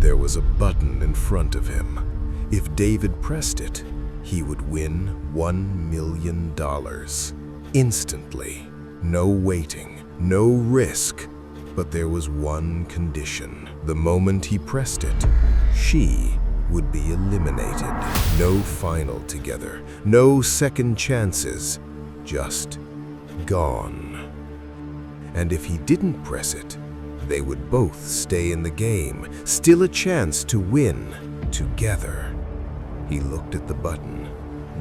There was a button in front of him. If David pressed it, he would win $1 million. Instantly. No waiting, no risk. But there was one condition. The moment he pressed it, she would be eliminated. No final together, no second chances, just gone. And if he didn't press it, they would both stay in the game, still a chance to win together. He looked at the button,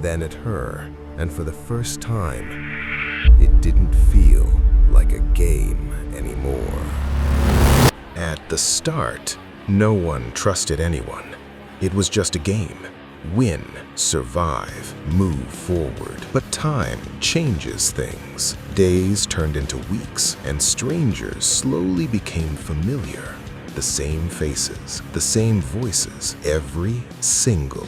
then at her, and for the first time, it didn't feel like a game anymore. At the start, no one trusted anyone. It was just a game. Win, survive, move forward. But time changes things. Days turned into weeks, and strangers slowly became familiar. The same faces, the same voices, every single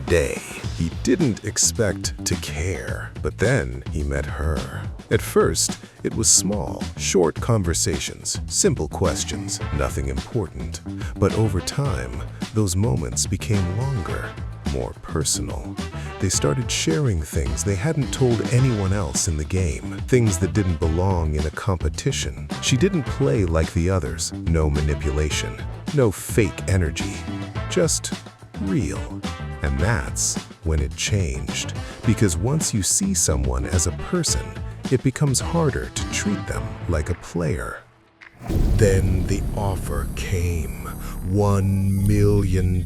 day. He didn't expect to care, but then he met her. At first, it was small, short conversations, simple questions, nothing important. But over time, those moments became longer, more personal. They started sharing things they hadn't told anyone else in the game, things that didn't belong in a competition. She didn't play like the others. No manipulation, no fake energy, just real. And that's when it changed. Because once you see someone as a person, it becomes harder to treat them like a player. Then the offer came. $1 million.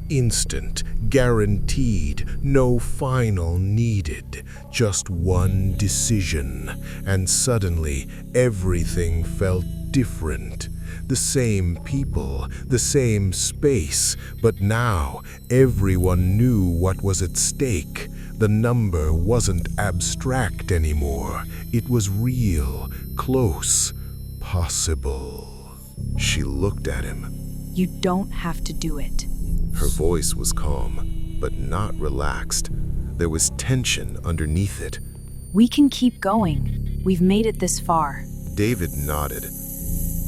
Instant, guaranteed, no final needed. Just one decision. And suddenly, everything felt different. The same people, the same space, but now everyone knew what was at stake. The number wasn't abstract anymore. It was real, close, possible. She looked at him. You don't have to do it. Her voice was calm, but not relaxed. There was tension underneath it. We can keep going. We've made it this far. David nodded.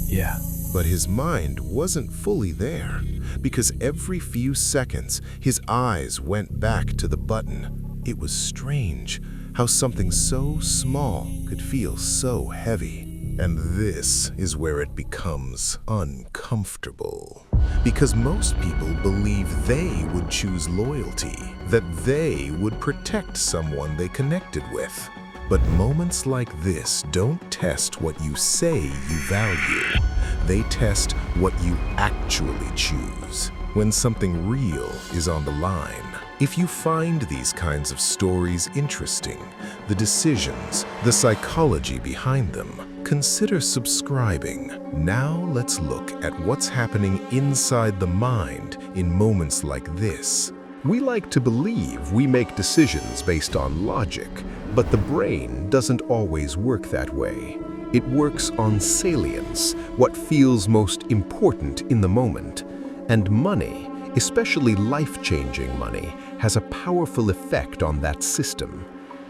Yeah. But his mind wasn't fully there, because every few seconds, his eyes went back to the button. It was strange how something so small could feel so heavy. And this is where it becomes uncomfortable. Because most people believe they would choose loyalty, that they would protect someone they connected with. But moments like this don't test what you say you value. They test what you actually choose, when something real is on the line. If you find these kinds of stories interesting, the decisions, the psychology behind them, consider subscribing. Now let's look at what's happening inside the mind in moments like this. We like to believe we make decisions based on logic, but the brain doesn't always work that way. It works on salience, what feels most important in the moment. And money, especially life-changing money, has a powerful effect on that system.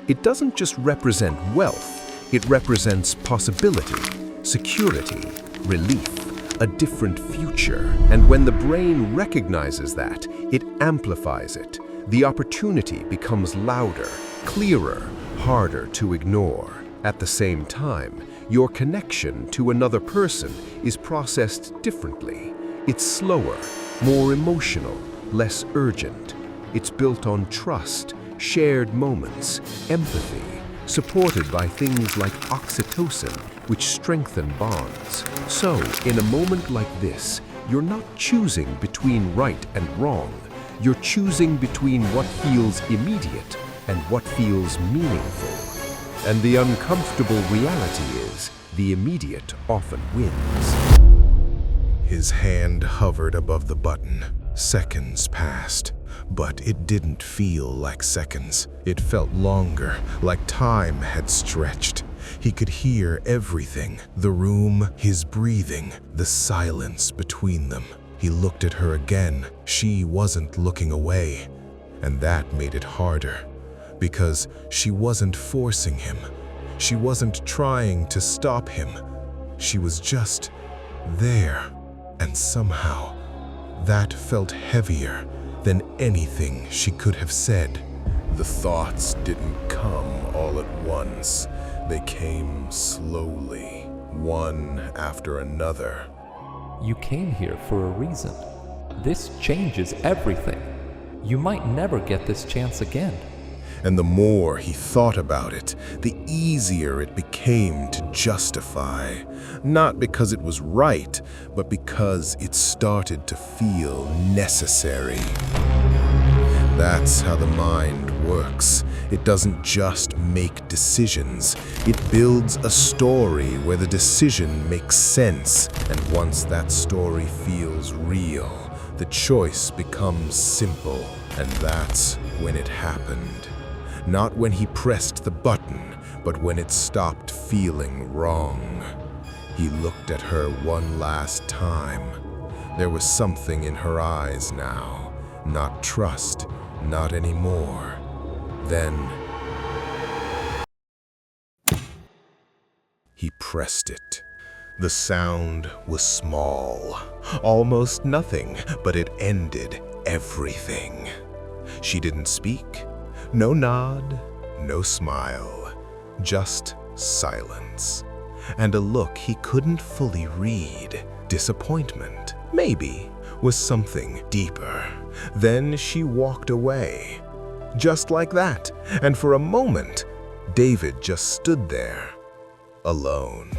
It doesn't just represent wealth, it represents possibility, security, relief, a different future. And when the brain recognizes that, it amplifies it. The opportunity becomes louder, clearer, harder to ignore. At the same time, your connection to another person is processed differently. It's slower, more emotional, less urgent. It's built on trust, shared moments, empathy, supported by things like oxytocin, which strengthen bonds. So, in a moment like this, you're not choosing between right and wrong. You're choosing between what feels immediate and what feels meaningful. And the uncomfortable reality is, the immediate often wins. His hand hovered above the button. Seconds passed, but it didn't feel like seconds. It felt longer, like time had stretched. He could hear everything, the room, his breathing, the silence between them. He looked at her again. She wasn't looking away, and that made it harder. Because she wasn't forcing him. She wasn't trying to stop him. She was just there. And somehow, That felt heavier than anything she could have said. The thoughts didn't come all at once. They came slowly, one after another. You came here for a reason. This changes everything. You might never get this chance again. And the more he thought about it, the easier it became to justify. Not because it was right, but because it started to feel necessary. That's how the mind works. It doesn't just make decisions. It builds a story where the decision makes sense. And once that story feels real, the choice becomes simple. And that's when it happened. Not when he pressed the button, but when it stopped feeling wrong. He looked at her one last time. There was something in her eyes now. Not trust, not anymore. Then he pressed it. The sound was small, almost nothing, but it ended everything. She didn't speak. No nod, no smile, just silence. And a look he couldn't fully read. Disappointment, maybe, was something deeper. Then she walked away. Just like that, and for a moment, David just stood there, alone.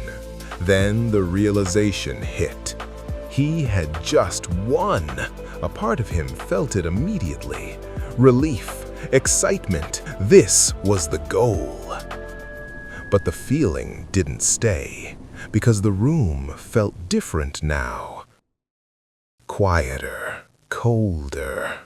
Then the realization hit. He had just won. A part of him felt it immediately. Relief. Excitement. This was the goal. But the feeling didn't stay, because the room felt different now. Quieter, colder.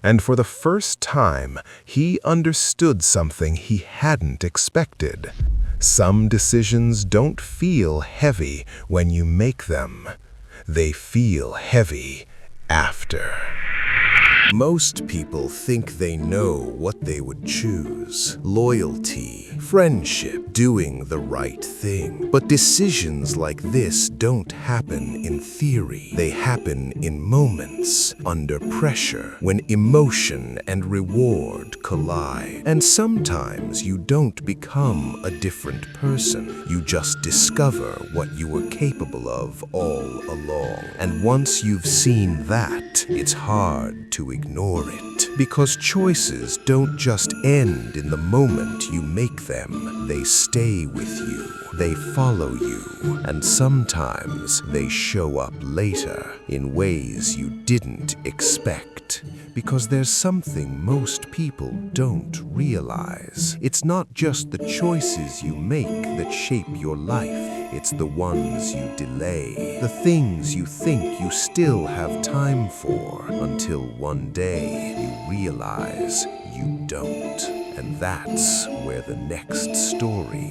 And for the first time, he understood something he hadn't expected. Some decisions don't feel heavy when you make them. They feel heavy after. Most people think they know what they would choose. Loyalty, friendship, doing the right thing. But decisions like this don't happen in theory. They happen in moments, under pressure, when emotion and reward collide. And sometimes you don't become a different person. You just discover what you were capable of all along. And once you've seen that, it's hard to ignore it, because choices don't just end in the moment you make them. They stay with you, they follow you, and sometimes they show up later in ways you didn't expect. Because there's something most people don't realize. It's not just the choices you make that shape your life. It's the ones you delay, the things you think you still have time for, until one day you realize you don't. And that's where the next story